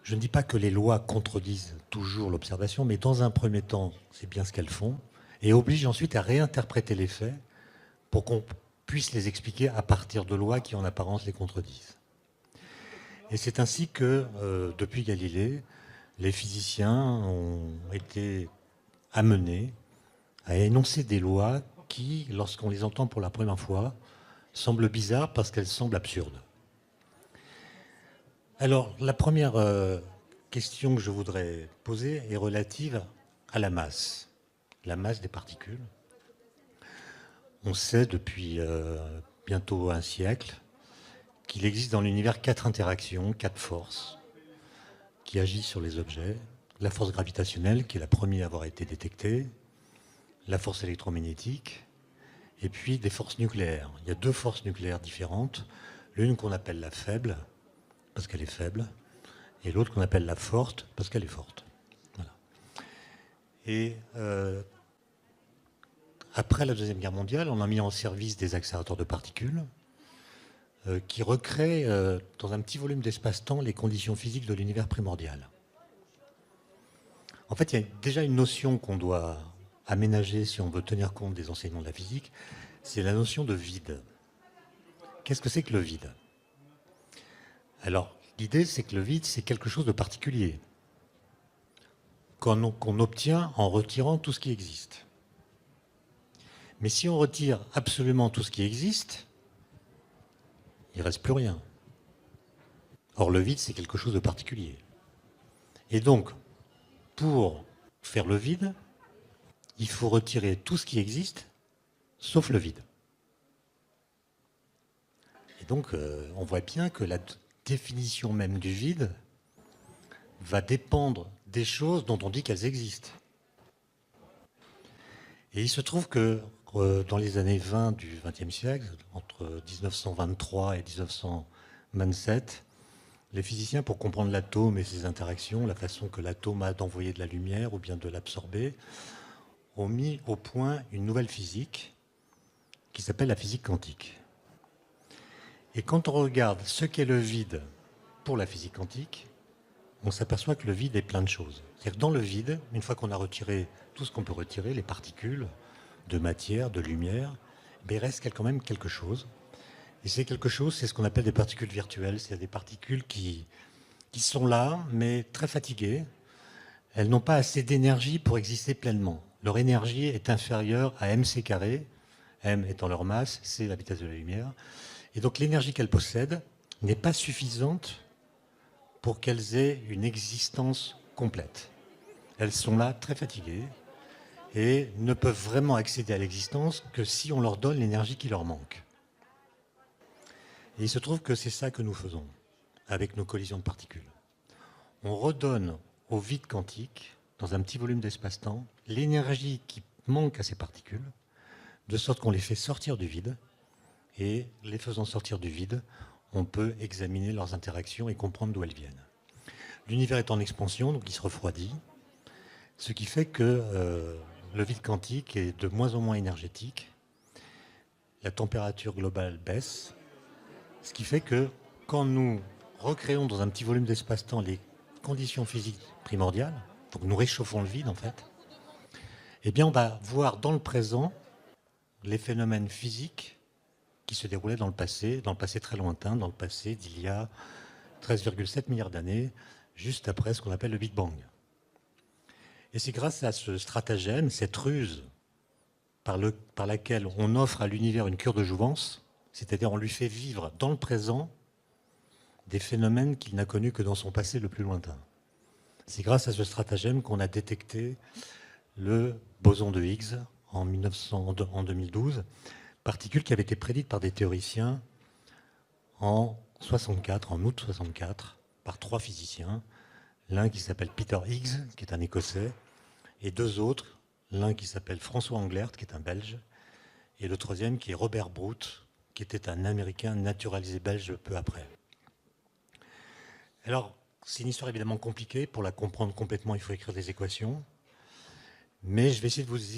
Je ne dis pas que les lois contredisent toujours l'observation, mais dans un premier temps, c'est bien ce qu'elles font, et obligent ensuite à réinterpréter les faits pour qu'on puisse les expliquer à partir de lois qui en apparence les contredisent. Et c'est ainsi que, depuis Galilée, les physiciens ont été amenés à énoncer des lois qui, lorsqu'on les entend pour la première fois, semblent bizarres parce qu'elles semblent absurdes. Alors, la première question que je voudrais poser est relative à la masse des particules. On sait depuis bientôt un siècle qu'il existe dans l'univers 4 interactions, 4 forces qui agissent sur les objets. La force gravitationnelle, qui est la première à avoir été détectée, la force électromagnétique, et puis des forces nucléaires. Il y a 2 forces nucléaires différentes, l'une qu'on appelle la faible, parce qu'elle est faible, et l'autre qu'on appelle la forte, parce qu'elle est forte. Voilà. Et après la Deuxième Guerre mondiale, on a mis en service des accélérateurs de particules qui recréent dans un petit volume d'espace-temps les conditions physiques de l'univers primordial. En fait, il y a déjà une notion qu'on doit aménager si on veut tenir compte des enseignements de la physique, c'est la notion de vide. Qu'est-ce que c'est que le vide? Alors, l'idée, c'est que le vide, c'est quelque chose de particulier, qu'on obtient en retirant tout ce qui existe. Mais si on retire absolument tout ce qui existe, il ne reste plus rien. Or, le vide, c'est quelque chose de particulier. Et donc, pour faire le vide, il faut retirer tout ce qui existe, sauf le vide. Et donc, on voit bien que la définition même du vide va dépendre des choses dont on dit qu'elles existent. Et il se trouve que dans les années 20 du XXe siècle, entre 1923 et 1927, les physiciens, pour comprendre l'atome et ses interactions, la façon que l'atome a d'envoyer de la lumière ou bien de l'absorber, ont mis au point une nouvelle physique qui s'appelle la physique quantique. Et quand on regarde ce qu'est le vide pour la physique quantique, on s'aperçoit que le vide est plein de choses. C'est-à-dire que dans le vide, une fois qu'on a retiré tout ce qu'on peut retirer, les particules de matière, de lumière, il reste quand même quelque chose. Et c'est quelque chose, c'est ce qu'on appelle des particules virtuelles. C'est des particules qui sont là, mais très fatiguées. Elles n'ont pas assez d'énergie pour exister pleinement. Leur énergie est inférieure à mc², m étant leur masse, c la vitesse de la lumière. Et donc l'énergie qu'elles possèdent n'est pas suffisante pour qu'elles aient une existence complète. Elles sont là très fatiguées et ne peuvent vraiment accéder à l'existence que si on leur donne l'énergie qui leur manque. Et il se trouve que c'est ça que nous faisons avec nos collisions de particules. On redonne au vide quantique, dans un petit volume d'espace-temps, l'énergie qui manque à ces particules, de sorte qu'on les fait sortir du vide, et les faisant sortir du vide, on peut examiner leurs interactions et comprendre d'où elles viennent. L'univers est en expansion, donc il se refroidit, ce qui fait que le vide quantique est de moins en moins énergétique, la température globale baisse, ce qui fait que quand nous recréons dans un petit volume d'espace-temps les conditions physiques primordiales, donc nous réchauffons le vide en fait, eh bien on va voir dans le présent les phénomènes physiques qui se déroulaient dans le passé très lointain, dans le passé d'il y a 13,7 milliards d'années, juste après ce qu'on appelle le Big Bang. Et c'est grâce à ce stratagème, cette ruse par laquelle on offre à l'univers une cure de jouvence, c'est-à-dire on lui fait vivre dans le présent des phénomènes qu'il n'a connus que dans son passé le plus lointain. C'est grâce à ce stratagème qu'on a détecté le boson de Higgs en 2012, particule qui avait été prédite par des théoriciens en août 64, par 3 physiciens, l'un qui s'appelle Peter Higgs, qui est un Écossais, et 2 autres, l'un qui s'appelle François Englert, qui est un Belge, et le troisième qui est Robert Brout, qui était un Américain naturalisé belge peu après. Alors, c'est une histoire évidemment compliquée. Pour la comprendre complètement, il faut écrire des équations. Mais je vais essayer de vous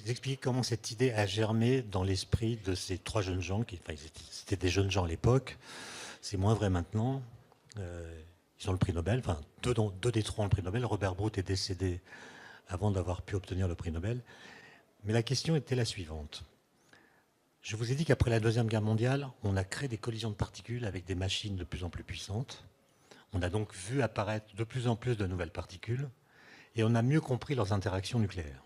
expliquer comment cette idée a germé dans l'esprit de ces 3 jeunes gens. C'était des jeunes gens à l'époque. C'est moins vrai maintenant. Ils ont le prix Nobel, enfin deux des trois ont le prix Nobel. Robert Brout est décédé avant d'avoir pu obtenir le prix Nobel. Mais la question était la suivante. Je vous ai dit qu'après la Deuxième Guerre mondiale, on a créé des collisions de particules avec des machines de plus en plus puissantes. On a donc vu apparaître de plus en plus de nouvelles particules et on a mieux compris leurs interactions nucléaires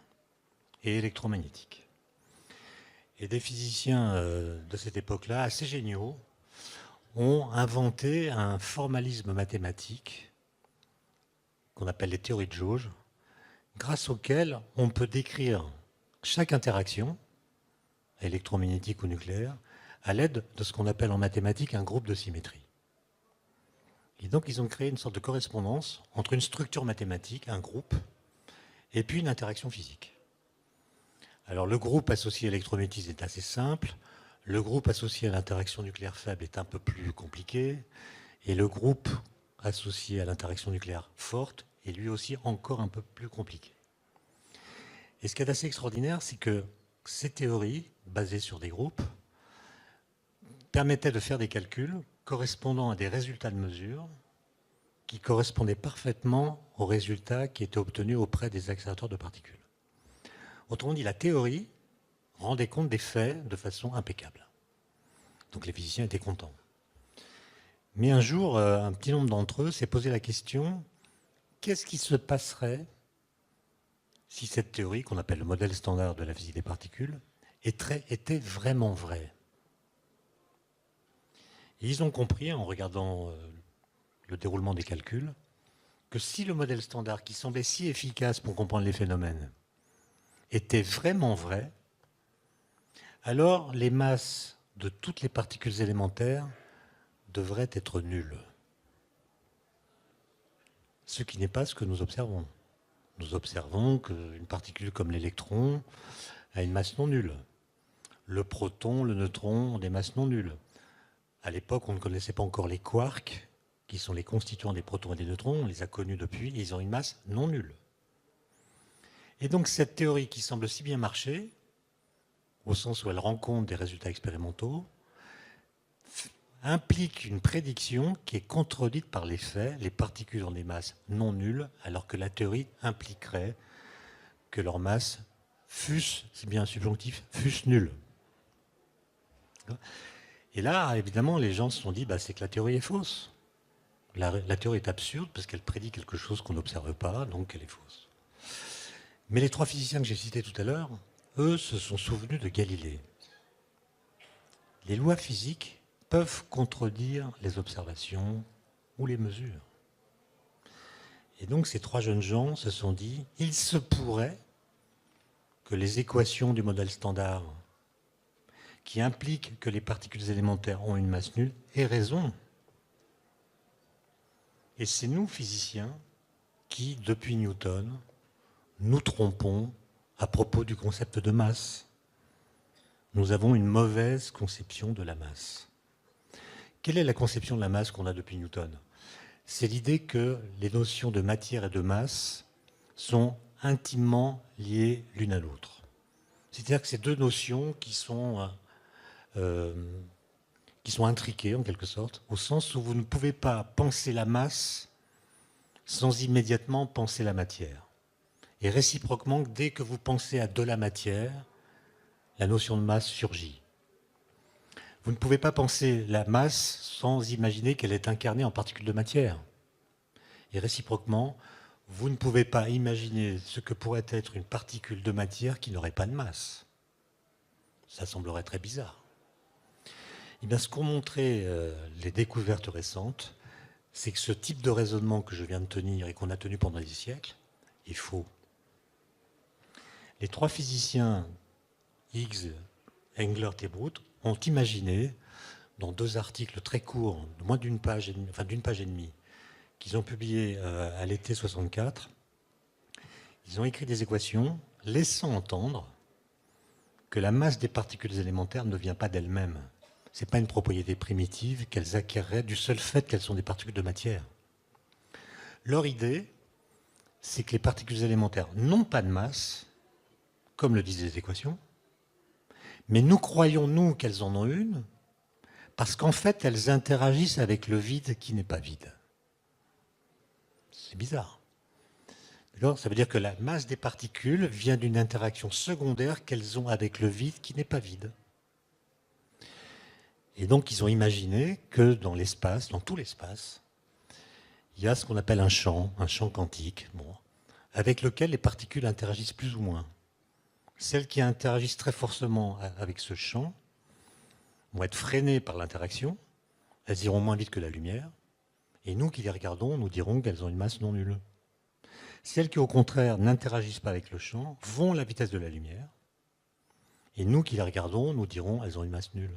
et électromagnétiques. Et des physiciens de cette époque-là, assez géniaux, ont inventé un formalisme mathématique qu'on appelle les théories de jauge, grâce auquel on peut décrire chaque interaction, électromagnétique ou nucléaire, à l'aide de ce qu'on appelle en mathématiques un groupe de symétrie. Et donc ils ont créé une sorte de correspondance entre une structure mathématique, un groupe, et puis une interaction physique. Alors le groupe associé à l'électromagnétisme est assez simple, le groupe associé à l'interaction nucléaire faible est un peu plus compliqué, et le groupe associé à l'interaction nucléaire forte est lui aussi encore un peu plus compliqué. Et ce qui est assez extraordinaire, c'est que ces théories, basées sur des groupes, permettaient de faire des calculs correspondant à des résultats de mesure qui correspondaient parfaitement aux résultats qui étaient obtenus auprès des accélérateurs de particules. Autrement dit, la théorie rendait compte des faits de façon impeccable. Donc les physiciens étaient contents. Mais un jour, un petit nombre d'entre eux s'est posé la question, qu'est-ce qui se passerait si cette théorie, qu'on appelle le modèle standard de la physique des particules, était vraiment vraie? Et ils ont compris, en regardant le déroulement des calculs, que si le modèle standard, qui semblait si efficace pour comprendre les phénomènes, était vraiment vrai, alors les masses de toutes les particules élémentaires devraient être nulles. Ce qui n'est pas ce que nous observons. Nous observons qu'une particule comme l'électron a une masse non nulle. Le proton, le neutron ont des masses non nulles. À l'époque, on ne connaissait pas encore les quarks, qui sont les constituants des protons et des neutrons. On les a connus depuis, et ils ont une masse non nulle. Et donc cette théorie qui semble si bien marcher, au sens où elle rend compte des résultats expérimentaux, implique une prédiction qui est contredite par les faits. Les particules ont des masses non nulles, alors que la théorie impliquerait que leurs masses fussent, c'est bien un subjonctif, fussent nulles. Et là, évidemment, les gens se sont dit, c'est que la théorie est fausse. La théorie est absurde parce qu'elle prédit quelque chose qu'on n'observe pas, donc elle est fausse. Mais les trois physiciens que j'ai cités tout à l'heure, eux, se sont souvenus de Galilée. Les lois physiques peuvent contredire les observations ou les mesures. Et donc ces trois jeunes gens se sont dit, il se pourrait que les équations du modèle standard, qui impliquent que les particules élémentaires ont une masse nulle, aient raison. Et c'est nous, physiciens, qui, depuis Newton, nous trompons à propos du concept de masse. Nous avons une mauvaise conception de la masse. Quelle est la conception de la masse qu'on a depuis Newton? C'est l'idée que les notions de matière et de masse sont intimement liées l'une à l'autre. C'est-à-dire que ces deux notions qui sont intriquées en quelque sorte, au sens où vous ne pouvez pas penser la masse sans immédiatement penser la matière. Et réciproquement, dès que vous pensez à de la matière, la notion de masse surgit. Vous ne pouvez pas penser la masse sans imaginer qu'elle est incarnée en particules de matière. Et réciproquement, vous ne pouvez pas imaginer ce que pourrait être une particule de matière qui n'aurait pas de masse. Ça semblerait très bizarre. Et bien, ce qu'ont montré les découvertes récentes, c'est que ce type de raisonnement que je viens de tenir et qu'on a tenu pendant des siècles est faux. Les trois physiciens, Higgs, Englert et Brout, ont imaginé, dans deux articles très courts, de moins d'une page et demie, qu'ils ont publiés à l'été 64, ils ont écrit des équations laissant entendre que la masse des particules élémentaires ne vient pas d'elles-mêmes. Ce n'est pas une propriété primitive qu'elles acquéreraient du seul fait qu'elles sont des particules de matière. Leur idée, c'est que les particules élémentaires n'ont pas de masse, comme le disent les équations, mais nous croyons, nous, qu'elles en ont une, parce qu'en fait, elles interagissent avec le vide qui n'est pas vide. C'est bizarre. Ça veut dire que la masse des particules vient d'une interaction secondaire qu'elles ont avec le vide qui n'est pas vide. Et donc, ils ont imaginé que dans l'espace, dans tout l'espace, il y a ce qu'on appelle un champ quantique, avec lequel les particules interagissent plus ou moins. Celles qui interagissent très fortement avec ce champ vont être freinées par l'interaction, elles iront moins vite que la lumière, et nous qui les regardons, nous dirons qu'elles ont une masse non nulle. Celles qui, au contraire, n'interagissent pas avec le champ vont à la vitesse de la lumière, et nous qui les regardons, nous dirons qu'elles ont une masse nulle.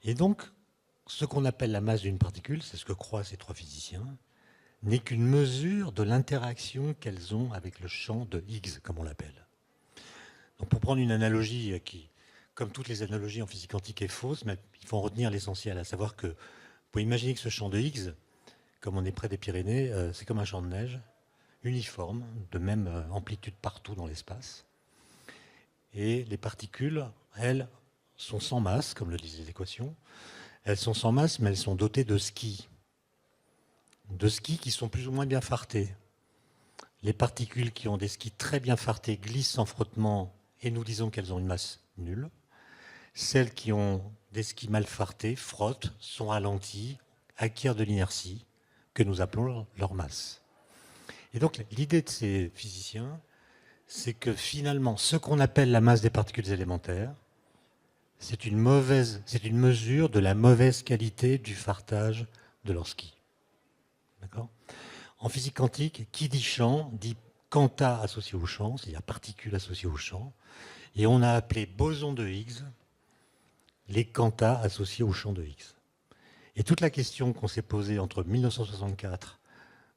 Et donc, ce qu'on appelle la masse d'une particule, c'est ce que croient ces trois physiciens, n'est qu'une mesure de l'interaction qu'elles ont avec le champ de Higgs, comme on l'appelle. Donc pour prendre une analogie qui, comme toutes les analogies en physique quantique, est fausse, mais il faut en retenir l'essentiel, à savoir que vous pouvez imaginer que ce champ de Higgs, comme on est près des Pyrénées, c'est comme un champ de neige, uniforme, de même amplitude partout dans l'espace. Et les particules, elles, sont sans masse, comme le disent les équations. Elles sont sans masse, mais elles sont dotées de skis. De skis qui sont plus ou moins bien fartés. Les particules qui ont des skis très bien fartés glissent sans frottement et nous disons qu'elles ont une masse nulle. Celles qui ont des skis mal fartés frottent, sont ralenties, acquièrent de l'inertie, que nous appelons leur masse. Et donc l'idée de ces physiciens, c'est que finalement, ce qu'on appelle la masse des particules élémentaires, c'est une mesure de la mauvaise qualité du fartage de leur ski. D'accord ? En physique quantique, qui dit champ dit quanta associé au champ, c'est-à-dire particules associées au champ, et on a appelé boson de Higgs les quantas associés au champ de Higgs. Et toute la question qu'on s'est posée entre 1964,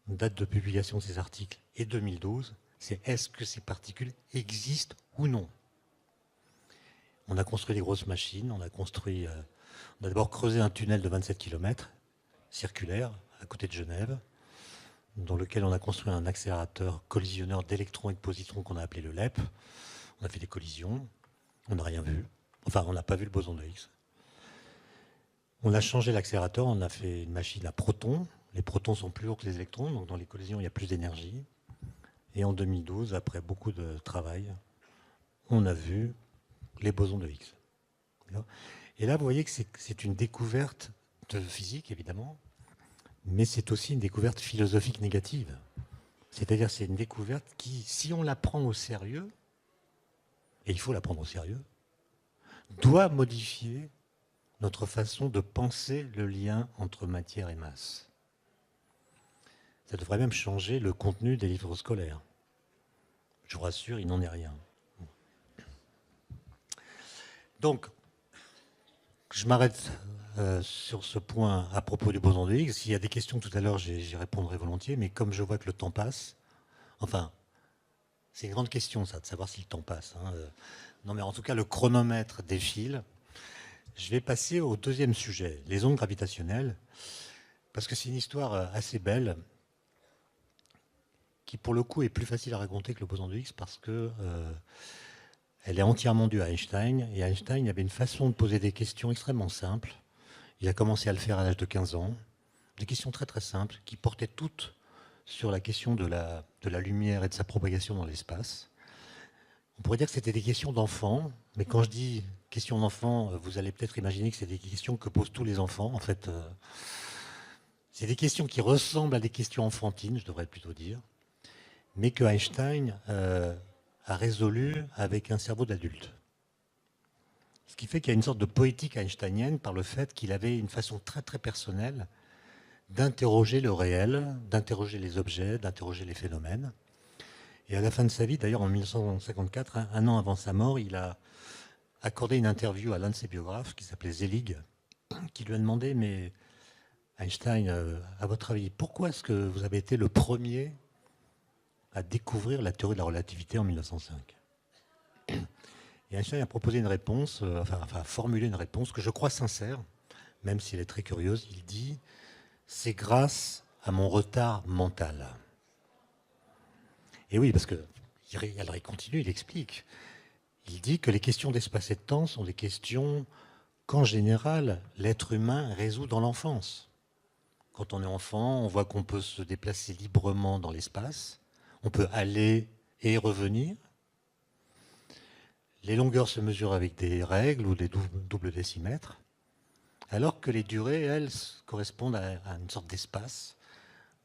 date de publication de ces articles, et 2012, c'est est-ce que ces particules existent ou non ? On a construit des grosses machines, on a d'abord creusé un tunnel de 27 km, circulaire, à côté de Genève, dans lequel on a construit un accélérateur collisionneur d'électrons et de positrons qu'on a appelé le LEP. On a fait des collisions, on n'a rien vu. Enfin, on n'a pas vu le boson de Higgs. On a changé l'accélérateur, on a fait une machine à protons. Les protons sont plus lourds que les électrons, donc dans les collisions, il y a plus d'énergie. Et en 2012, après beaucoup de travail, on a vu les bosons de Higgs. Et là, vous voyez que c'est une découverte de physique, évidemment, mais c'est aussi une découverte philosophique négative. C'est-à-dire c'est une découverte qui, si on la prend au sérieux, et il faut la prendre au sérieux, doit modifier notre façon de penser le lien entre matière et masse. Ça devrait même changer le contenu des livres scolaires. Je vous rassure, il n'en est rien. Donc, je m'arrête sur ce point à propos du boson de Higgs. S'il y a des questions tout à l'heure, j'y répondrai volontiers, mais comme je vois que le temps passe, enfin, c'est une grande question ça, de savoir si le temps passe. Non mais en tout cas, le chronomètre défile. Je vais passer au deuxième sujet, les ondes gravitationnelles, parce que c'est une histoire assez belle, qui pour le coup est plus facile à raconter que le boson de Higgs, parce que elle est entièrement due à Einstein, et Einstein avait une façon de poser des questions extrêmement simples. Il a commencé à le faire à l'âge de 15 ans, des questions très très simples, qui portaient toutes sur la question de la lumière et de sa propagation dans l'espace. On pourrait dire que c'était des questions d'enfants, mais quand je dis questions d'enfants, vous allez peut-être imaginer que c'est des questions que posent tous les enfants. En fait, c'est des questions qui ressemblent à des questions enfantines, je devrais plutôt dire, mais que Einstein a résolu avec un cerveau d'adulte. Ce qui fait qu'il y a une sorte de poétique einsteinienne par le fait qu'il avait une façon très très personnelle d'interroger le réel, d'interroger les objets, d'interroger les phénomènes. Et à la fin de sa vie, d'ailleurs en 1954, un an avant sa mort, il a accordé une interview à l'un de ses biographes qui s'appelait Selig, qui lui a demandé, mais Einstein, à votre avis, pourquoi est-ce que vous avez été le premier à découvrir la théorie de la relativité en 1905 ? Et Einstein a proposé une réponse, a formulé une réponse que je crois sincère, même si elle est très curieuse. Il dit « c'est grâce à mon retard mental ». Et oui, parce que alors il continue, il explique. Il dit que les questions d'espace et de temps sont des questions qu'en général, l'être humain résout dans l'enfance. Quand on est enfant, on voit qu'on peut se déplacer librement dans l'espace, on peut aller et revenir. Les longueurs se mesurent avec des règles ou des doubles décimètres, alors que les durées, elles, correspondent à une sorte d'espace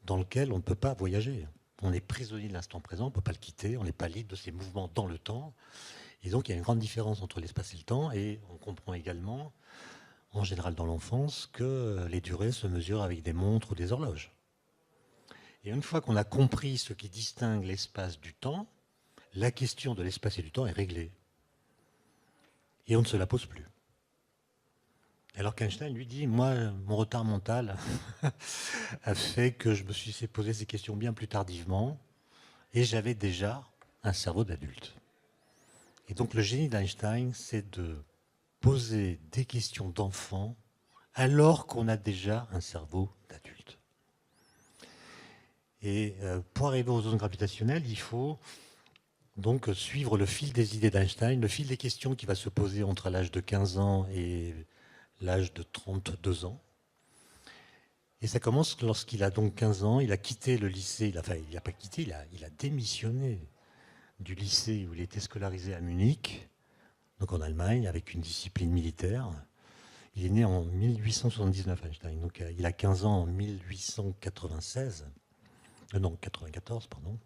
dans lequel on ne peut pas voyager. On est prisonnier de l'instant présent, on ne peut pas le quitter, on n'est pas libre de ses mouvements dans le temps. Et donc il y a une grande différence entre l'espace et le temps, et on comprend également, en général dans l'enfance, que les durées se mesurent avec des montres ou des horloges. Et une fois qu'on a compris ce qui distingue l'espace du temps, la question de l'espace et du temps est réglée. Et on ne se la pose plus. Alors qu'Einstein lui dit, moi, mon retard mental a fait que je me suis posé ces questions bien plus tardivement, et j'avais déjà un cerveau d'adulte. Et donc le génie d'Einstein, c'est de poser des questions d'enfant alors qu'on a déjà un cerveau d'adulte. Et pour arriver aux ondes gravitationnelles, il faut donc suivre le fil des idées d'Einstein, le fil des questions qui va se poser entre l'âge de 15 ans et l'âge de 32 ans. Et ça commence lorsqu'il a donc 15 ans, il a quitté le lycée, enfin il n'a pas quitté, il a démissionné du lycée où il était scolarisé à Munich, donc en Allemagne, avec une discipline militaire. Il est né en 1879, Einstein, donc il a 15 ans en 1896, non, 94, pardon.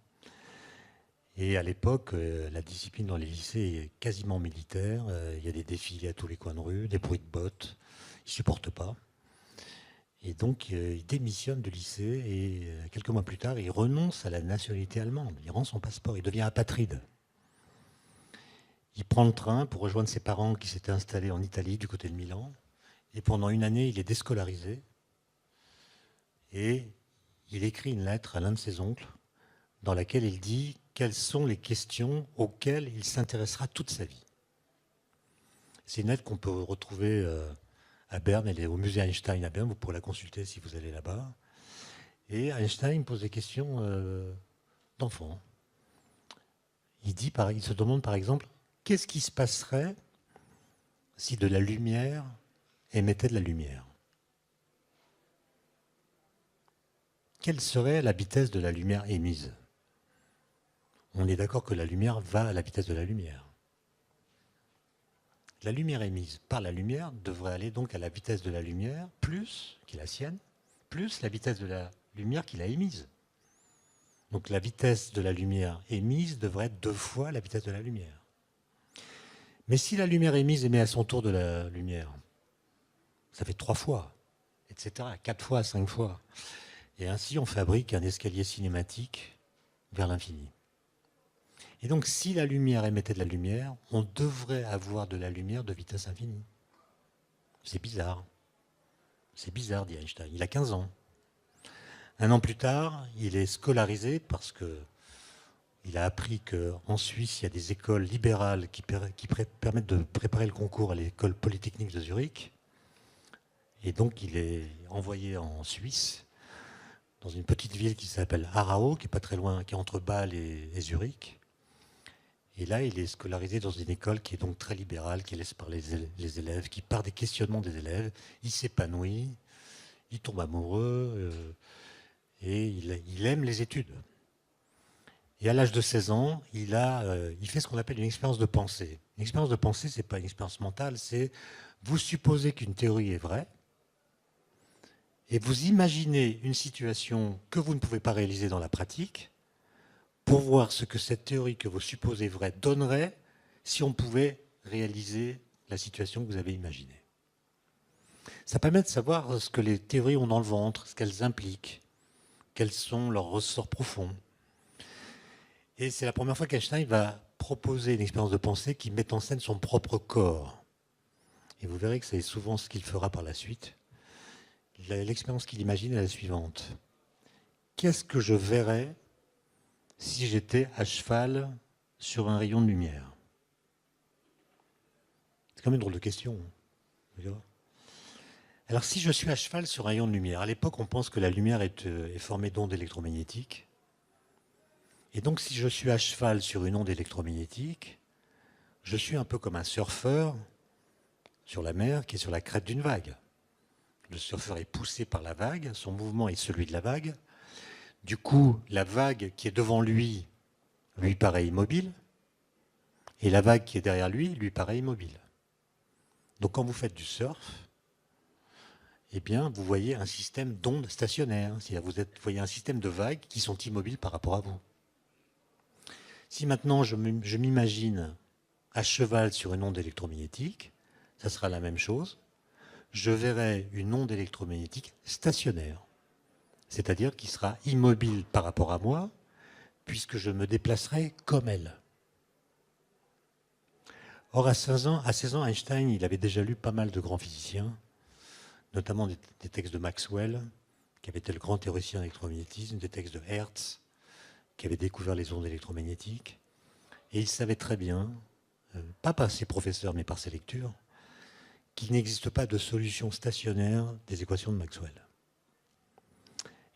Et à l'époque, la discipline dans les lycées est quasiment militaire. Il y a des défilés à tous les coins de rue, des bruits de bottes. Il ne supporte pas. Et donc, il démissionne du lycée et quelques mois plus tard, il renonce à la nationalité allemande. Il rend son passeport, il devient apatride. Il prend le train pour rejoindre ses parents qui s'étaient installés en Italie, du côté de Milan. Et pendant une année, il est déscolarisé. Et il écrit une lettre à l'un de ses oncles dans laquelle il dit quelles sont les questions auxquelles il s'intéressera toute sa vie. C'est une lettre qu'on peut retrouver à Berne, elle est au musée Einstein à Berne, vous pourrez la consulter si vous allez là-bas. Et Einstein pose des questions d'enfant. Il se demande par exemple, qu'est-ce qui se passerait si de la lumière émettait de la lumière? Quelle serait la vitesse de la lumière émise? On est d'accord que la lumière va à la vitesse de la lumière. La lumière émise par la lumière devrait aller donc à la vitesse de la lumière, plus, qui est la sienne, plus la vitesse de la lumière qu'il a émise. Donc la vitesse de la lumière émise devrait être 2 fois la vitesse de la lumière. Mais si la lumière émise émet à son tour de la lumière, ça fait 3 fois, etc., 4 fois, 5 fois. Et ainsi on fabrique un escalier cinématique vers l'infini. Et donc, si la lumière émettait de la lumière, on devrait avoir de la lumière de vitesse infinie. C'est bizarre. C'est bizarre, dit Einstein. Il a 15 ans. 1 an plus tard, il est scolarisé parce qu'il a appris qu'en Suisse, il y a des écoles libérales qui permettent de préparer le concours à l'école polytechnique de Zurich. Et donc, il est envoyé en Suisse, dans une petite ville qui s'appelle Aarau, qui est pas très loin, qui est entre Bâle et Zurich. Et là, il est scolarisé dans une école qui est donc très libérale, qui laisse parler les élèves, qui part des questionnements des élèves. Il s'épanouit, il tombe amoureux et il aime les études. Et à l'âge de 16 ans, il fait ce qu'on appelle une expérience de pensée. Une expérience de pensée, ce n'est pas une expérience mentale, c'est vous supposez qu'une théorie est vraie et vous imaginez une situation que vous ne pouvez pas réaliser dans la pratique pour voir ce que cette théorie que vous supposez vraie donnerait si on pouvait réaliser la situation que vous avez imaginée. Ça permet de savoir ce que les théories ont dans le ventre, ce qu'elles impliquent, quels sont leurs ressorts profonds. Et c'est la première fois qu'Einstein va proposer une expérience de pensée qui met en scène son propre corps. Et vous verrez que c'est souvent ce qu'il fera par la suite. L'expérience qu'il imagine est la suivante. Qu'est-ce que je verrais si j'étais à cheval sur un rayon de lumière? C'est quand même une drôle de question. Alors si je suis à cheval sur un rayon de lumière, à l'époque on pense que la lumière est formée d'ondes électromagnétiques. Et donc si je suis à cheval sur une onde électromagnétique, je suis un peu comme un surfeur sur la mer qui est sur la crête d'une vague. Le surfeur est poussé par la vague, son mouvement est celui de la vague. Du coup, la vague qui est devant lui paraît immobile, et la vague qui est derrière lui paraît immobile. Donc quand vous faites du surf, eh bien, vous voyez un système d'ondes stationnaires. C'est-à-dire vous voyez un système de vagues qui sont immobiles par rapport à vous. Si maintenant je m'imagine à cheval sur une onde électromagnétique, ça sera la même chose. Je verrai une onde électromagnétique stationnaire, c'est-à-dire qui sera immobile par rapport à moi, puisque je me déplacerai comme elle. Or, à 16 ans, Einstein, il avait déjà lu pas mal de grands physiciens, notamment des textes de Maxwell, qui avait été le grand théoricien de l'électromagnétisme, des textes de Hertz, qui avait découvert les ondes électromagnétiques. Et il savait très bien, pas par ses professeurs, mais par ses lectures, qu'il n'existe pas de solution stationnaire des équations de Maxwell.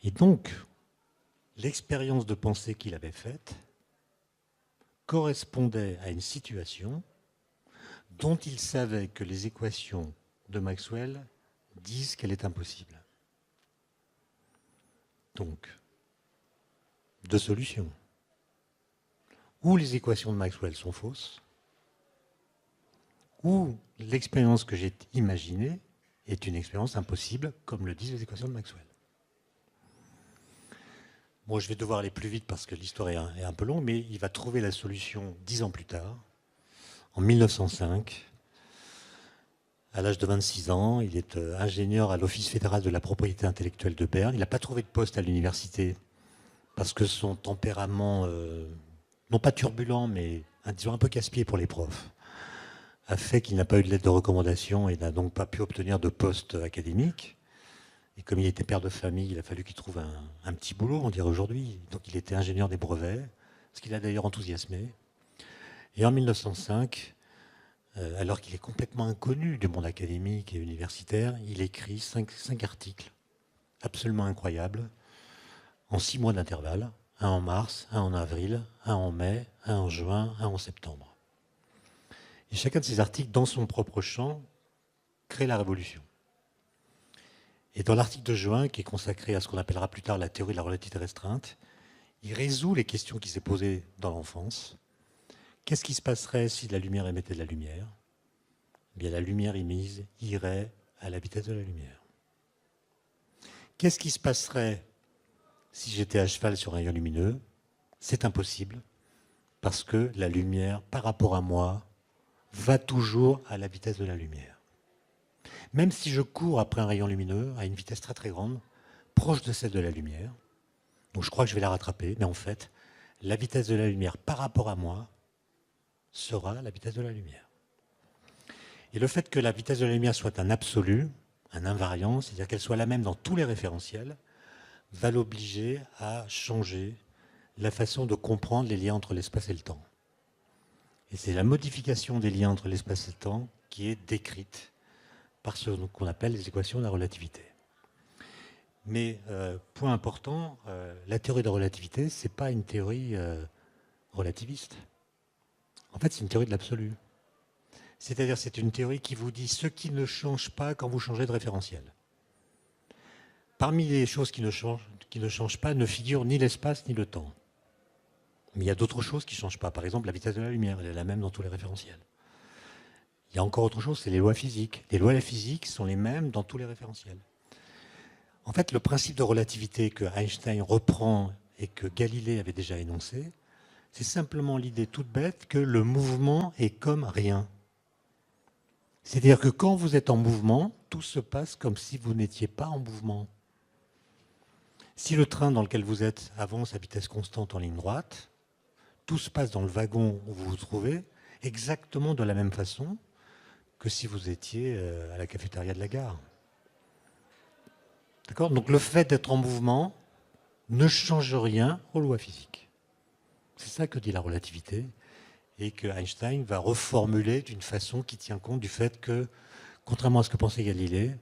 Et donc, l'expérience de pensée qu'il avait faite correspondait à une situation dont il savait que les équations de Maxwell disent qu'elle est impossible. Donc, deux solutions. Ou les équations de Maxwell sont fausses, ou l'expérience que j'ai imaginée est une expérience impossible, comme le disent les équations de Maxwell. Bon, je vais devoir aller plus vite parce que l'histoire est un peu longue, mais il va trouver la solution 10 ans plus tard, en 1905. À l'âge de 26 ans, il est ingénieur à l'Office fédéral de la propriété intellectuelle de Berne. Il n'a pas trouvé de poste à l'université parce que son tempérament, non pas turbulent, mais disons un peu casse-pied pour les profs, a fait qu'il n'a pas eu de lettre de recommandation et n'a donc pas pu obtenir de poste académique. Et comme il était père de famille, il a fallu qu'il trouve un petit boulot, on dirait aujourd'hui. Donc il était ingénieur des brevets, ce qui l'a d'ailleurs enthousiasmé. Et en 1905, alors qu'il est complètement inconnu du monde académique et universitaire, il écrit 5 articles absolument incroyables, en 6 mois d'intervalle, un en mars, un en avril, un en mai, un en juin, un en septembre. Et chacun de ces articles, dans son propre champ, crée la révolution. Et dans l'article de juin, qui est consacré à ce qu'on appellera plus tard la théorie de la relativité restreinte, il résout les questions qui s'est posées dans l'enfance. Qu'est-ce qui se passerait si la lumière émettait de la lumière ? Eh bien, la lumière émise irait à la vitesse de la lumière. Qu'est-ce qui se passerait si j'étais à cheval sur un rayon lumineux ? C'est impossible, parce que la lumière, par rapport à moi, va toujours à la vitesse de la lumière. Même si je cours après un rayon lumineux à une vitesse très très grande, proche de celle de la lumière, donc je crois que je vais la rattraper, mais en fait, la vitesse de la lumière par rapport à moi sera la vitesse de la lumière. Et le fait que la vitesse de la lumière soit un absolu, un invariant, c'est-à-dire qu'elle soit la même dans tous les référentiels, va l'obliger à changer la façon de comprendre les liens entre l'espace et le temps. Et c'est la modification des liens entre l'espace et le temps qui est décrite par ce qu'on appelle les équations de la relativité. Mais, point important, la théorie de la relativité, ce n'est pas une théorie relativiste. En fait, c'est une théorie de l'absolu. C'est-à-dire, c'est une théorie qui vous dit ce qui ne change pas quand vous changez de référentiel. Parmi les choses qui ne changent pas, ne figurent ni l'espace ni le temps. Mais il y a d'autres choses qui ne changent pas. Par exemple, la vitesse de la lumière, elle est la même dans tous les référentiels. Il y a encore autre chose, c'est les lois physiques. Les lois de la physique sont les mêmes dans tous les référentiels. En fait, le principe de relativité que Einstein reprend et que Galilée avait déjà énoncé, c'est simplement l'idée toute bête que le mouvement est comme rien. C'est-à-dire que quand vous êtes en mouvement, tout se passe comme si vous n'étiez pas en mouvement. Si le train dans lequel vous êtes avance à vitesse constante en ligne droite, tout se passe dans le wagon où vous vous trouvez exactement de la même façon que si vous étiez à la cafétéria de la gare. D'accord ? Donc le fait d'être en mouvement ne change rien aux lois physiques. C'est ça que dit la relativité et que Einstein va reformuler d'une façon qui tient compte du fait que, contrairement à ce que pensait Galilée,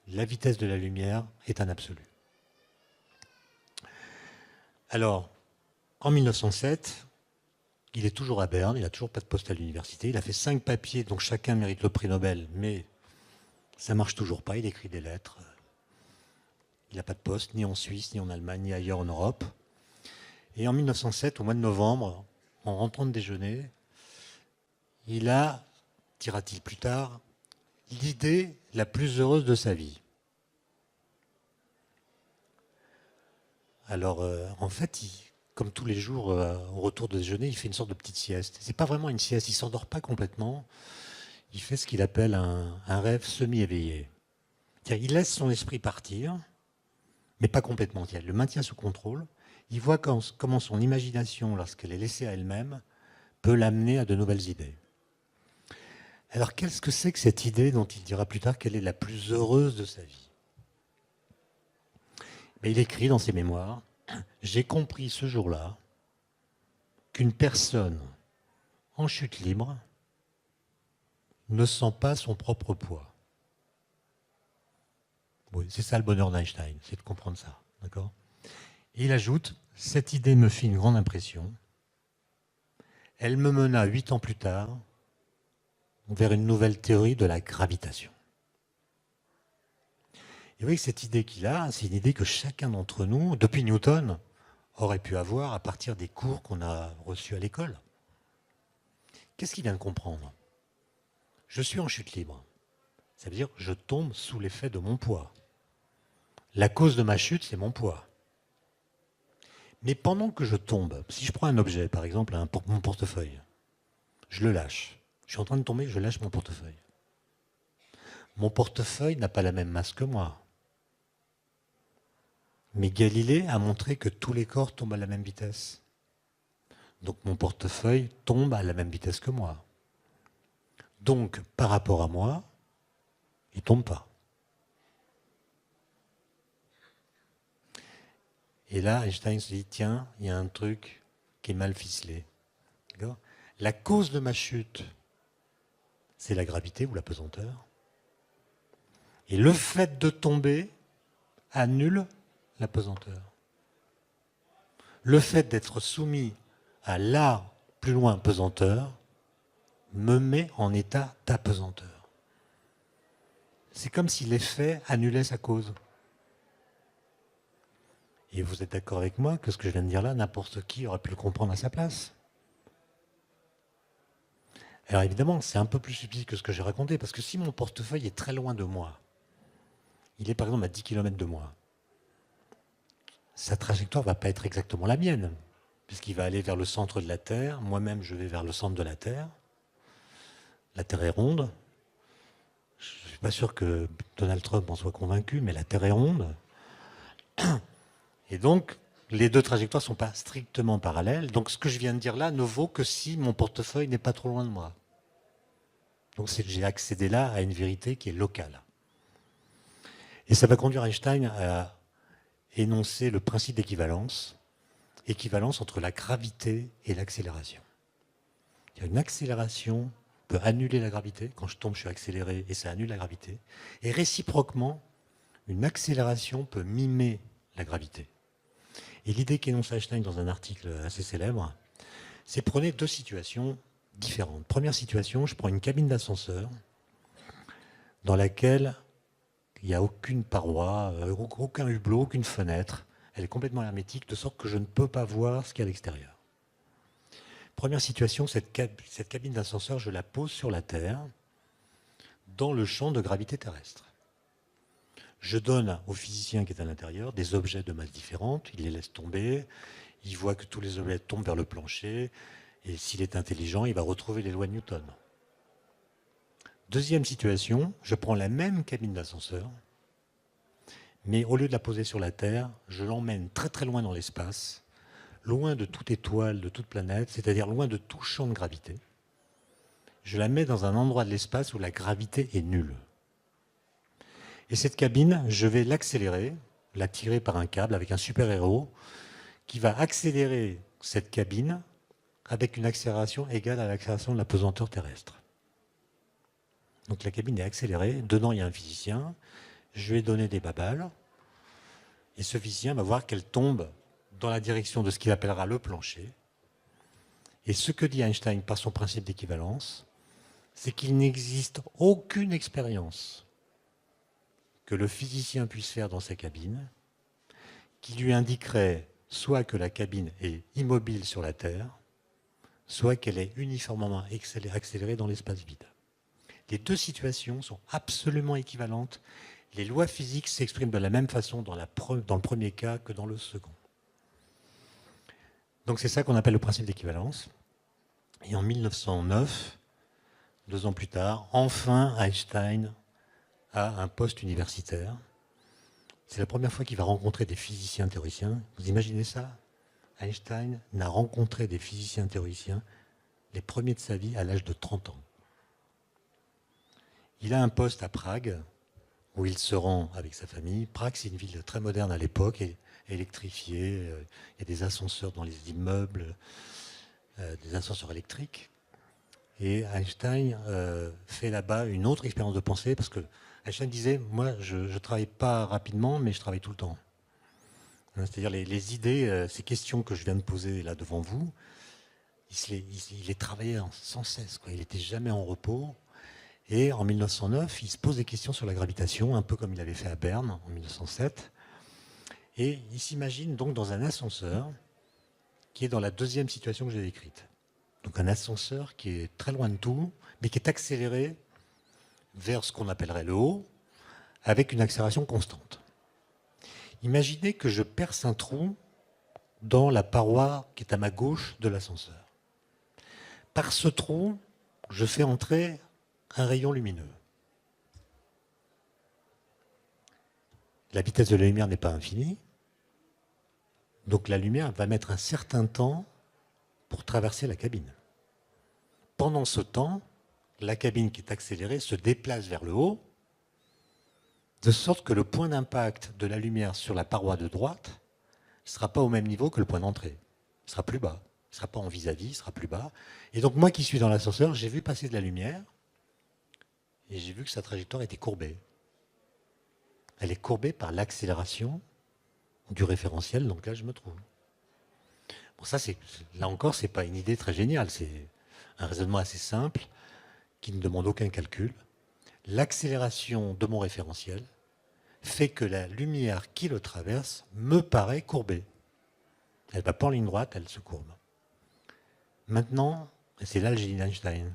la vitesse de la lumière est un absolu. Alors, en 1907, il est toujours à Berne, il n'a toujours pas de poste à l'université, il a fait 5 papiers dont chacun mérite le prix Nobel, mais ça ne marche toujours pas, il écrit des lettres. Il n'a pas de poste, ni en Suisse, ni en Allemagne, ni ailleurs en Europe. Et en 1907, au mois de novembre, en rentrant de déjeuner, il a, dira-t-il plus tard, l'idée la plus heureuse de sa vie. Alors, en fait, comme tous les jours, au retour de déjeuner, il fait une sorte de petite sieste. C'est pas vraiment une sieste, il s'endort pas complètement. Il fait ce qu'il appelle un rêve semi-éveillé. Il laisse son esprit partir, mais pas complètement. Il le maintient sous contrôle. Il voit comment son imagination, lorsqu'elle est laissée à elle-même, peut l'amener à de nouvelles idées. Alors, qu'est-ce que c'est que cette idée dont il dira plus tard qu'elle est la plus heureuse de sa vie? Il écrit dans ses mémoires, « J'ai compris ce jour-là qu'une personne en chute libre ne sent pas son propre poids. » Oui, c'est ça le bonheur d'Einstein, c'est de comprendre ça. D'accord ? Et il ajoute, « Cette idée me fit une grande impression. Elle me mena 8 ans plus tard vers une nouvelle théorie de la gravitation. » Et vous voyez que cette idée qu'il a, c'est une idée que chacun d'entre nous, depuis Newton, aurait pu avoir à partir des cours qu'on a reçus à l'école. Qu'est-ce qu'il vient de comprendre? Je suis en chute libre. Ça veut dire que je tombe sous l'effet de mon poids. La cause de ma chute, c'est mon poids. Mais pendant que je tombe, si je prends un objet, par exemple mon portefeuille, je le lâche. Je suis en train de tomber, je lâche mon portefeuille. Mon portefeuille n'a pas la même masse que moi. Mais Galilée a montré que tous les corps tombent à la même vitesse. Donc mon portefeuille tombe à la même vitesse que moi. Donc, par rapport à moi, il ne tombe pas. Et là, Einstein se dit, tiens, il y a un truc qui est mal ficelé. La cause de ma chute, c'est la gravité ou la pesanteur. Et le fait de tomber annule la pesanteur. Le fait d'être soumis à la plus loin pesanteur me met en état d'apesanteur. C'est comme si l'effet annulait sa cause. Et vous êtes d'accord avec moi que ce que je viens de dire là, n'importe qui aurait pu le comprendre à sa place. Alors évidemment, c'est un peu plus subtil que ce que j'ai raconté, parce que si mon portefeuille est très loin de moi, il est par exemple à 10 km de moi, sa trajectoire ne va pas être exactement la mienne, puisqu'il va aller vers le centre de la Terre, moi-même je vais vers le centre de la Terre est ronde, je ne suis pas sûr que Donald Trump en soit convaincu, mais la Terre est ronde, et donc les deux trajectoires ne sont pas strictement parallèles, donc ce que je viens de dire là ne vaut que si mon portefeuille n'est pas trop loin de moi. Donc j'ai accédé là à une vérité qui est locale. Et ça va conduire Einstein à énoncer le principe d'équivalence, équivalence entre la gravité et l'accélération. Une accélération peut annuler la gravité. Quand je tombe, je suis accéléré et ça annule la gravité. Et réciproquement, une accélération peut mimer la gravité. Et l'idée qu'énonce Einstein dans un article assez célèbre, c'est prenez deux situations différentes. Première situation, je prends une cabine d'ascenseur dans laquelle il n'y a aucune paroi, aucun hublot, aucune fenêtre. Elle est complètement hermétique, de sorte que je ne peux pas voir ce qu'il y a à l'extérieur. Première situation, cette cabine d'ascenseur, je la pose sur la Terre, dans le champ de gravité terrestre. Je donne au physicien qui est à l'intérieur des objets de masse différentes, il les laisse tomber, il voit que tous les objets tombent vers le plancher, et s'il est intelligent, il va retrouver les lois de Newton. Deuxième situation, je prends la même cabine d'ascenseur, mais au lieu de la poser sur la Terre, je l'emmène très très loin dans l'espace, loin de toute étoile, de toute planète, c'est-à-dire loin de tout champ de gravité. Je la mets dans un endroit de l'espace où la gravité est nulle. Et cette cabine, je vais l'accélérer, la tirer par un câble avec un super-héros qui va accélérer cette cabine avec une accélération égale à l'accélération de la pesanteur terrestre. Donc la cabine est accélérée, dedans il y a un physicien, je lui ai donné des babales, et ce physicien va voir qu'elle tombe dans la direction de ce qu'il appellera le plancher. Et ce que dit Einstein par son principe d'équivalence, c'est qu'il n'existe aucune expérience que le physicien puisse faire dans sa cabine qui lui indiquerait soit que la cabine est immobile sur la Terre, soit qu'elle est uniformément accélérée dans l'espace vide. Les deux situations sont absolument équivalentes. Les lois physiques s'expriment de la même façon dans le premier cas que dans le second. Donc c'est ça qu'on appelle le principe d'équivalence. Et en 1909, 2 ans plus tard, enfin Einstein a un poste universitaire. C'est la première fois qu'il va rencontrer des physiciens théoriciens. Vous imaginez ça? Einstein n'a rencontré des physiciens théoriciens les premiers de sa vie à l'âge de 30 ans. Il a un poste à Prague où il se rend avec sa famille. Prague, c'est une ville très moderne à l'époque, électrifiée. Il y a des ascenseurs dans les immeubles, des ascenseurs électriques. Et Einstein fait là-bas une autre expérience de pensée parce que Einstein disait, moi, je ne travaille pas rapidement, mais je travaille tout le temps. C'est-à-dire les idées, ces questions que je viens de poser là devant vous, il les travaillait sans cesse. Il n'était jamais en repos. Et en 1909, il se pose des questions sur la gravitation, un peu comme il avait fait à Berne en 1907. Et il s'imagine donc dans un ascenseur qui est dans la deuxième situation que j'ai décrite. Donc un ascenseur qui est très loin de tout, mais qui est accéléré vers ce qu'on appellerait le haut, avec une accélération constante. Imaginez que je perce un trou dans la paroi qui est à ma gauche de l'ascenseur. Par ce trou, je fais entrer un rayon lumineux. La vitesse de la lumière n'est pas infinie, donc la lumière va mettre un certain temps pour traverser la cabine. Pendant ce temps, la cabine qui est accélérée se déplace vers le haut, de sorte que le point d'impact de la lumière sur la paroi de droite ne sera pas au même niveau que le point d'entrée. Il sera plus bas. Il ne sera pas en vis-à-vis, il sera plus bas. Et donc moi qui suis dans l'ascenseur, j'ai vu passer de la lumière et j'ai vu que sa trajectoire était courbée. Elle est courbée par l'accélération du référentiel dans lequel je me trouve. Bon, ça, là encore, ce n'est pas une idée très géniale. C'est un raisonnement assez simple qui ne demande aucun calcul. L'accélération de mon référentiel fait que la lumière qui le traverse me paraît courbée. Elle ne va pas en ligne droite, elle se courbe. Maintenant, et c'est là le génie d'Einstein,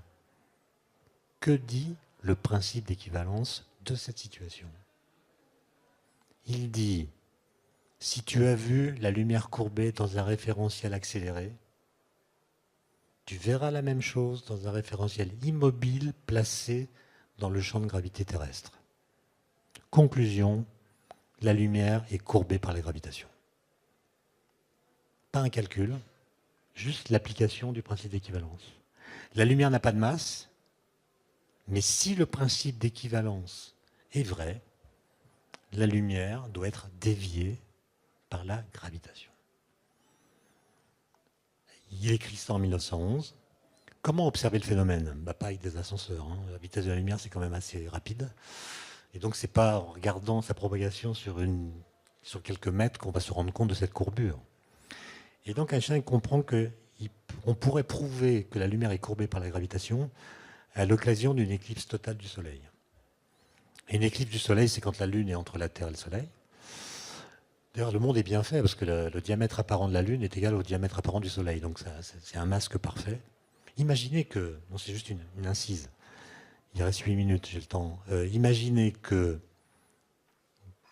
que dit le principe d'équivalence de cette situation? Il dit, si tu as vu la lumière courbée dans un référentiel accéléré, tu verras la même chose dans un référentiel immobile placé dans le champ de gravité terrestre. Conclusion, la lumière est courbée par la gravitation. Pas un calcul, juste l'application du principe d'équivalence. La lumière n'a pas de masse, mais si le principe d'équivalence est vrai, la lumière doit être déviée par la gravitation. Il écrit ça en 1911. Comment observer le phénomène? Pas avec des ascenseurs. La vitesse de la lumière, c'est quand même assez rapide. Et donc, ce n'est pas en regardant sa propagation sur quelques mètres qu'on va se rendre compte de cette courbure. Et donc, Einstein comprend qu'on pourrait prouver que la lumière est courbée par la gravitation à l'occasion d'une éclipse totale du Soleil. Et une éclipse du Soleil, c'est quand la Lune est entre la Terre et le Soleil. D'ailleurs, le monde est bien fait parce que le diamètre apparent de la Lune est égal au diamètre apparent du Soleil. Donc, c'est un masque parfait. Imaginez que, non, c'est juste une incise. Il reste 8 minutes, j'ai le temps. Imaginez que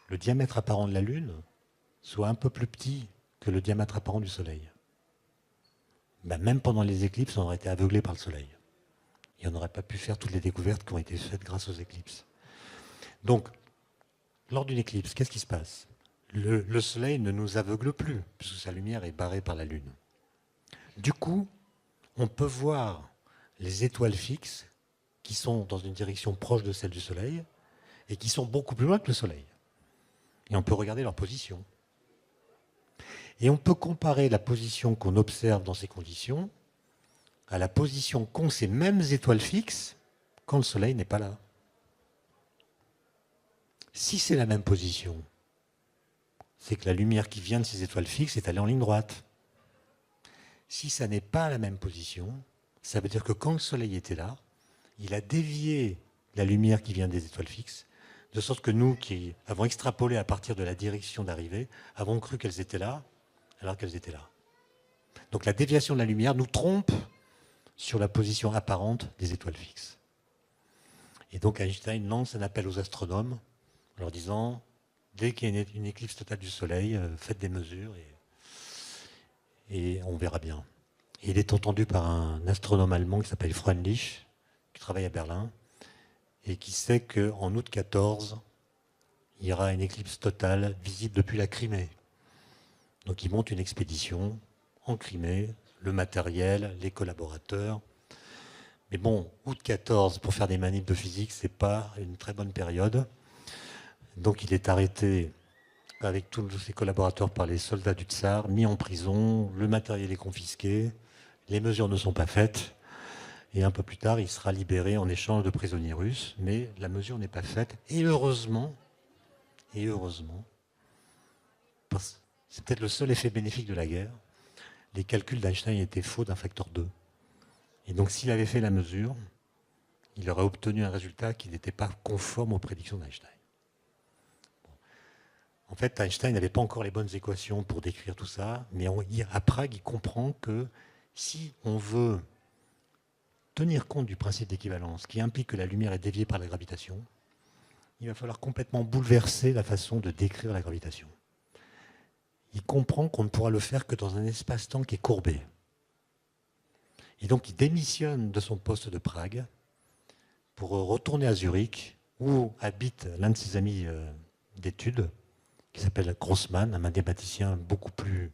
le diamètre apparent de la Lune soit un peu plus petit que le diamètre apparent du Soleil. Même pendant les éclipses, on aurait été aveuglé par le Soleil. Et on n'aurait pas pu faire toutes les découvertes qui ont été faites grâce aux éclipses. Donc, lors d'une éclipse, qu'est-ce qui se passe? Le Soleil ne nous aveugle plus, puisque sa lumière est barrée par la Lune. Du coup, on peut voir les étoiles fixes qui sont dans une direction proche de celle du Soleil et qui sont beaucoup plus loin que le Soleil. Et on peut regarder leur position. Et on peut comparer la position qu'on observe dans ces conditions à la position qu'ont ces mêmes étoiles fixes quand le Soleil n'est pas là. Si c'est la même position, c'est que la lumière qui vient de ces étoiles fixes est allée en ligne droite. Si ça n'est pas la même position, ça veut dire que quand le Soleil était là, il a dévié la lumière qui vient des étoiles fixes, De sorte que nous, qui avons extrapolé à partir de la direction d'arrivée, avons cru qu'elles étaient là, alors qu'elles étaient là. Donc la déviation de la lumière nous trompe sur la position apparente des étoiles fixes. Et donc Einstein lance un appel aux astronomes en leur disant, dès qu'il y a une éclipse totale du Soleil, faites des mesures et on verra bien. Et il est entendu par un astronome allemand qui s'appelle Freundlich, qui travaille à Berlin, et qui sait qu'en août 14, il y aura une éclipse totale visible depuis la Crimée. Donc il monte une expédition en Crimée, le matériel, les collaborateurs. Mais bon, août 14, pour faire des manips de physique, c'est pas une très bonne période. Donc il est arrêté avec tous ses collaborateurs par les soldats du Tsar, mis en prison, le matériel est confisqué, les mesures ne sont pas faites, et un peu plus tard, il sera libéré en échange de prisonniers russes, mais la mesure n'est pas faite, et heureusement, c'est peut-être le seul effet bénéfique de la guerre, les calculs d'Einstein étaient faux d'un facteur 2. Et donc s'il avait fait la mesure, il aurait obtenu un résultat qui n'était pas conforme aux prédictions d'Einstein. En fait, Einstein n'avait pas encore les bonnes équations pour décrire tout ça, mais à Prague, il comprend que si on veut tenir compte du principe d'équivalence, qui implique que la lumière est déviée par la gravitation, il va falloir complètement bouleverser la façon de décrire la gravitation. Il comprend qu'on ne pourra le faire que dans un espace-temps qui est courbé. Et donc il démissionne de son poste de Prague pour retourner à Zurich, où habite l'un de ses amis d'études, qui s'appelle Grossmann, un mathématicien beaucoup plus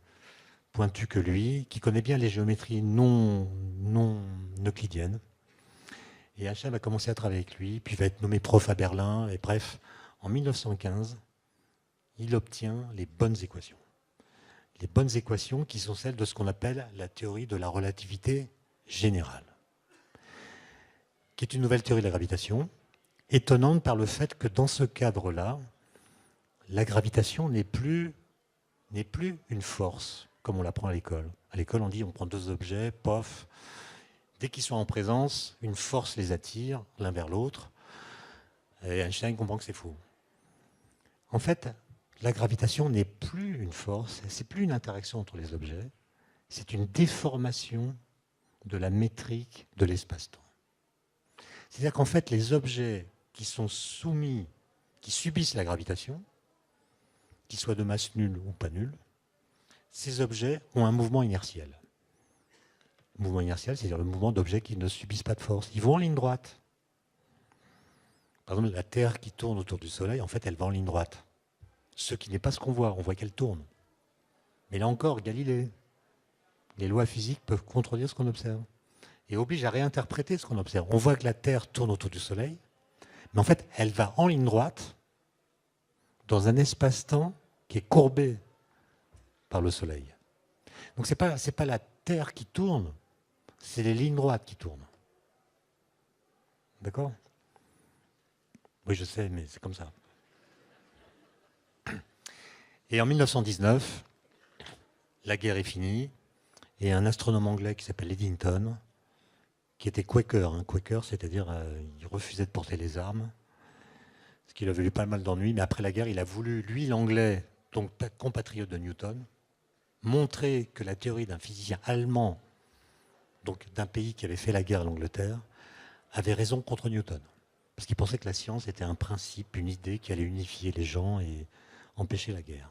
pointu que lui, qui connaît bien les géométries non euclidiennes. Et Einstein va commencer à travailler avec lui, puis va être nommé prof à Berlin, et bref, en 1915, il obtient les bonnes équations. Les bonnes équations qui sont celles de ce qu'on appelle la théorie de la relativité générale, qui est une nouvelle théorie de la gravitation, étonnante par le fait que dans ce cadre-là, la gravitation n'est plus une force, comme on l'apprend à l'école. À l'école, on dit on prend deux objets, pof, dès qu'ils sont en présence, une force les attire l'un vers l'autre, et Einstein comprend que c'est faux. En fait, la gravitation n'est plus une force, c'est plus une interaction entre les objets, c'est une déformation de la métrique de l'espace-temps. C'est-à-dire qu'en fait, les objets qui sont soumis, qui subissent la gravitation, qu'ils soient de masse nulle ou pas nulle, ces objets ont un mouvement inertiel. Le mouvement inertiel, c'est-à-dire le mouvement d'objets qui ne subissent pas de force. Ils vont en ligne droite. Par exemple, la Terre qui tourne autour du Soleil, en fait, elle va en ligne droite. Ce qui n'est pas ce qu'on voit qu'elle tourne. Mais là encore, Galilée, les lois physiques peuvent contredire ce qu'on observe et obligent à réinterpréter ce qu'on observe. On voit que la Terre tourne autour du Soleil, mais en fait, elle va en ligne droite dans un espace-temps qui est courbé par le Soleil. Donc ce n'est pas la Terre qui tourne, c'est les lignes droites qui tournent. D'accord ? Oui, je sais, mais c'est comme ça. Et en 1919, la guerre est finie, et un astronome anglais qui s'appelle Eddington, qui était Quaker, Quaker, c'est-à-dire il refusait de porter les armes, ce qui lui avait eu pas mal d'ennuis, mais après la guerre, il a voulu, lui l'anglais, donc compatriote de Newton, montrer que la théorie d'un physicien allemand, donc d'un pays qui avait fait la guerre à l'Angleterre, avait raison contre Newton. Parce qu'il pensait que la science était un principe, une idée qui allait unifier les gens et empêcher la guerre.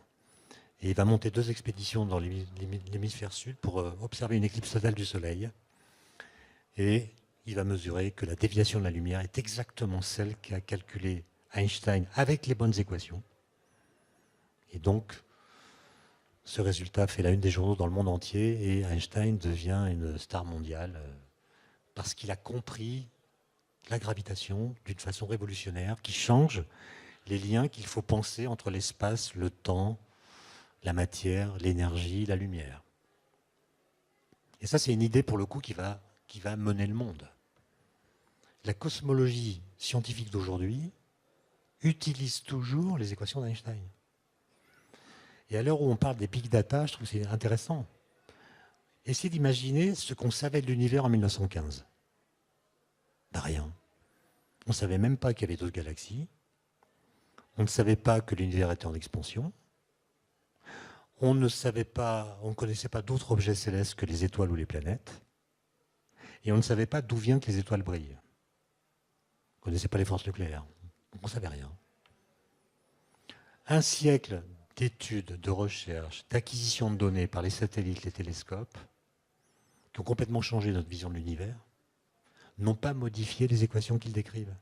Et il va monter 2 expéditions dans l'hémisphère sud pour observer une éclipse totale du Soleil. Et il va mesurer que la déviation de la lumière est exactement celle qu'a calculée Einstein avec les bonnes équations. Et donc, ce résultat fait la une des journaux dans le monde entier et Einstein devient une star mondiale parce qu'il a compris la gravitation d'une façon révolutionnaire qui change les liens qu'il faut penser entre l'espace, le temps, la matière, l'énergie, la lumière. Et ça, c'est une idée, pour le coup, qui va mener le monde. La cosmologie scientifique d'aujourd'hui utilise toujours les équations d'Einstein. Et à l'heure où on parle des big data, je trouve que c'est intéressant. Essayez d'imaginer ce qu'on savait de l'univers en 1915. Ben rien. On ne savait même pas qu'il y avait d'autres galaxies. On ne savait pas que l'univers était en expansion. On ne connaissait pas d'autres objets célestes que les étoiles ou les planètes. Et on ne savait pas d'où vient que les étoiles brillent. On ne connaissait pas les forces nucléaires. On ne savait rien. Un siècle d'études, de recherches, d'acquisition de données par les satellites, les télescopes, qui ont complètement changé notre vision de l'univers, n'ont pas modifié les équations qu'ils décrivent.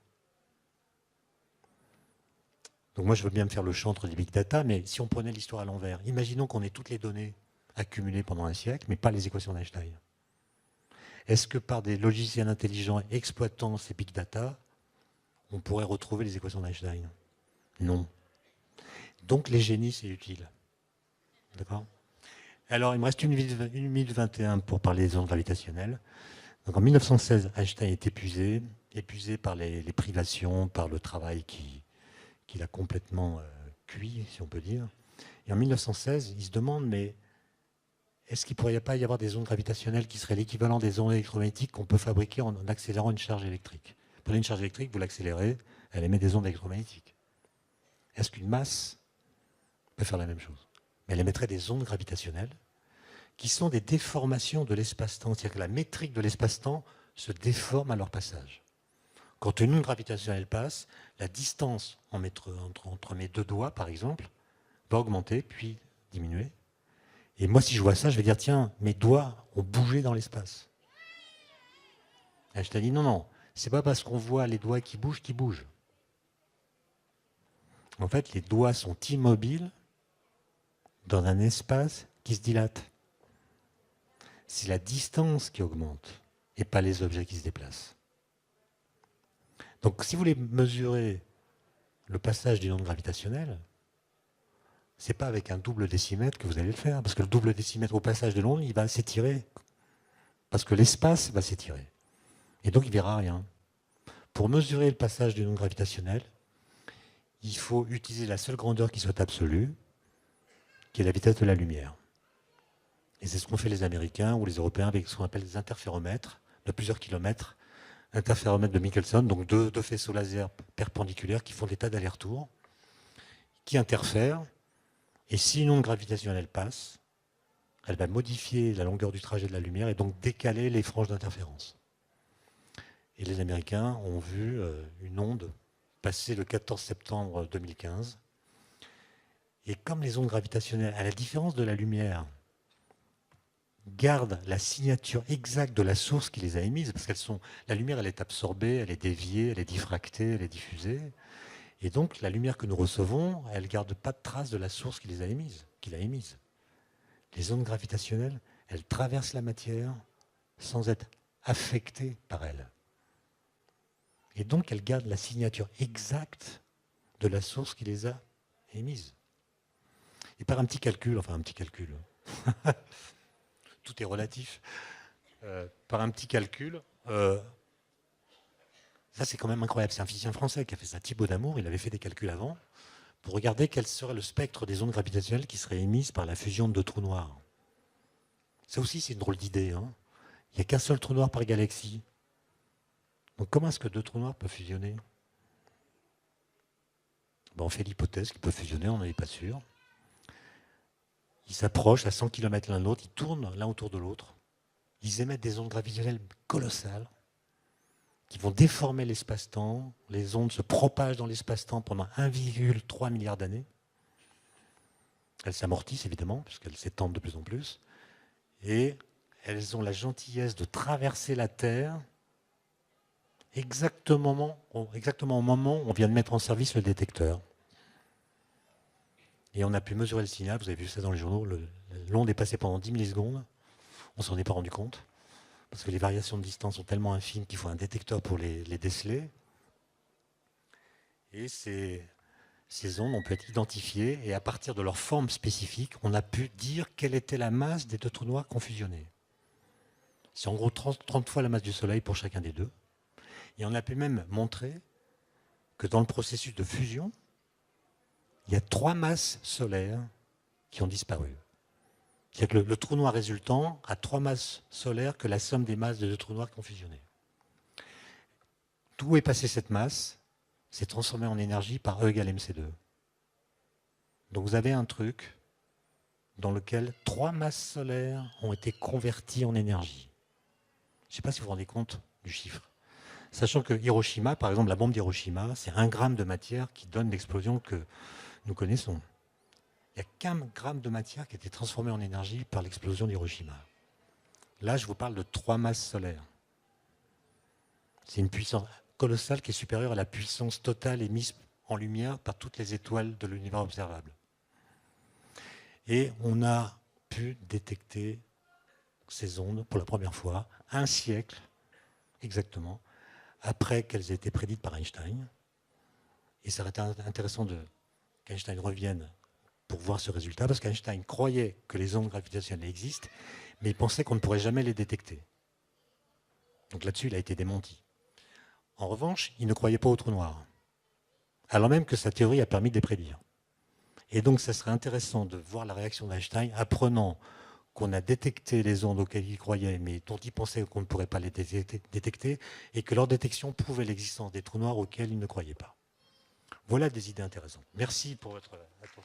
Donc moi, je veux bien me faire le chantre des big data, mais si on prenait l'histoire à l'envers, imaginons qu'on ait toutes les données accumulées pendant un siècle, mais pas les équations d'Einstein. Est-ce que par des logiciels intelligents exploitant ces big data, on pourrait retrouver les équations d'Einstein? Non. Donc les génies, c'est utile. D'accord? Alors, il me reste 1 minute 21 pour parler des ondes gravitationnelles. Donc en 1916, Einstein est épuisé par les privations, par le travail qu'il a complètement cuit, si on peut dire. Et en 1916, il se demande, mais est-ce qu'il ne pourrait pas y avoir des ondes gravitationnelles qui seraient l'équivalent des ondes électromagnétiques qu'on peut fabriquer en accélérant une charge électrique? Vous prenez une charge électrique, vous l'accélérez, elle émet des ondes électromagnétiques. Est-ce qu'une masse peut faire la même chose? Mais elle émettrait des ondes gravitationnelles qui sont des déformations de l'espace-temps. C'est-à-dire que la métrique de l'espace-temps se déforme à leur passage. Quand une onde gravitationnelle passe, la distance entre mes deux doigts, par exemple, va augmenter, puis diminuer. Et moi, si je vois ça, je vais dire, tiens, mes doigts ont bougé dans l'espace. Einstein dit, non, non, c'est pas parce qu'on voit les doigts qui bougent. En fait, les doigts sont immobiles dans un espace qui se dilate. C'est la distance qui augmente et pas les objets qui se déplacent. Donc si vous voulez mesurer le passage d'une onde gravitationnelle, ce n'est pas avec un double décimètre que vous allez le faire, parce que le double décimètre au passage de l'onde, il va s'étirer, parce que l'espace va s'étirer. Et donc il ne verra rien. Pour mesurer le passage d'une onde gravitationnelle, il faut utiliser la seule grandeur qui soit absolue, qui est la vitesse de la lumière. Et c'est ce qu'ont fait les Américains ou les Européens avec ce qu'on appelle des interféromètres de plusieurs kilomètres. Interféromètres de Michelson, donc deux faisceaux laser perpendiculaires qui font des tas d'allers-retours, qui interfèrent. Et si une onde gravitationnelle passe, elle va modifier la longueur du trajet de la lumière et donc décaler les franges d'interférence. Et les Américains ont vu une onde passer le 14 septembre 2015. Et comme les ondes gravitationnelles, à la différence de la lumière, gardent la signature exacte de la source qui les a émises, parce la lumière, elle est absorbée, elle est déviée, elle est diffractée, elle est diffusée. Et donc, la lumière que nous recevons, elle ne garde pas de trace de la source qui l'a émise. Les ondes gravitationnelles, elles traversent la matière sans être affectées par elle. Et donc, elles gardent la signature exacte de la source qui les a émises. Et par un petit calcul, tout est relatif, par un petit calcul, ça c'est quand même incroyable, c'est un physicien français qui a fait ça, Thibaut Damour, il avait fait des calculs avant, pour regarder quel serait le spectre des ondes gravitationnelles qui seraient émises par la fusion de deux trous noirs. Ça aussi c'est une drôle d'idée, hein. Il n'y a qu'un seul trou noir par galaxie. Donc comment est-ce que deux trous noirs peuvent fusionner? On fait l'hypothèse qu'ils peuvent fusionner, on n'en est pas sûr. Ils s'approchent à 100 km l'un de l'autre, ils tournent l'un autour de l'autre. Ils émettent des ondes gravitationnelles colossales qui vont déformer l'espace-temps. Les ondes se propagent dans l'espace-temps pendant 1,3 milliard d'années. Elles s'amortissent évidemment, puisqu'elles s'étendent de plus en plus. Et elles ont la gentillesse de traverser la Terre exactement au moment où on vient de mettre en service le détecteur. Et on a pu mesurer le signal, vous avez vu ça dans les journaux, l'onde est passée pendant 10 millisecondes, on ne s'en est pas rendu compte, parce que les variations de distance sont tellement infimes qu'il faut un détecteur pour les déceler. Et ces ondes ont pu être identifiées, et à partir de leur forme spécifique, on a pu dire quelle était la masse des deux trous noirs qui ont fusionné. C'est en gros 30 fois la masse du Soleil pour chacun des deux. Et on a pu même montrer que dans le processus de fusion, il y a 3 masses solaires qui ont disparu. C'est-à-dire que le trou noir résultant a 3 masses solaires que la somme des masses de deux trous noirs qui ont fusionné. D'où est passée cette masse? C'est transformé en énergie par E égale mc2. Donc vous avez un truc dans lequel 3 masses solaires ont été converties en énergie. Je ne sais pas si vous vous rendez compte du chiffre. Sachant que Hiroshima, par exemple, la bombe d'Hiroshima, c'est 1 gramme de matière qui donne l'explosion que nous connaissons. Il n'y a qu'un gramme de matière qui a été transformé en énergie par l'explosion d'Hiroshima. Là, je vous parle de 3 masses solaires. C'est une puissance colossale qui est supérieure à la puissance totale émise en lumière par toutes les étoiles de l'univers observable. Et on a pu détecter ces ondes pour la première fois, 1 siècle exactement, après qu'elles aient été prédites par Einstein. Et ça aurait été intéressant qu'Einstein revienne pour voir ce résultat, parce qu'Einstein croyait que les ondes gravitationnelles existent, mais il pensait qu'on ne pourrait jamais les détecter. Donc là-dessus, il a été démenti. En revanche, il ne croyait pas aux trous noirs, alors même que sa théorie a permis de les prédire. Et donc, ça serait intéressant de voir la réaction d'Einstein, apprenant qu'on a détecté les ondes auxquelles il croyait, mais dont il pensait qu'on ne pourrait pas les détecter, et que leur détection prouvait l'existence des trous noirs auxquels il ne croyait pas. Voilà des idées intéressantes. Merci pour votre attention.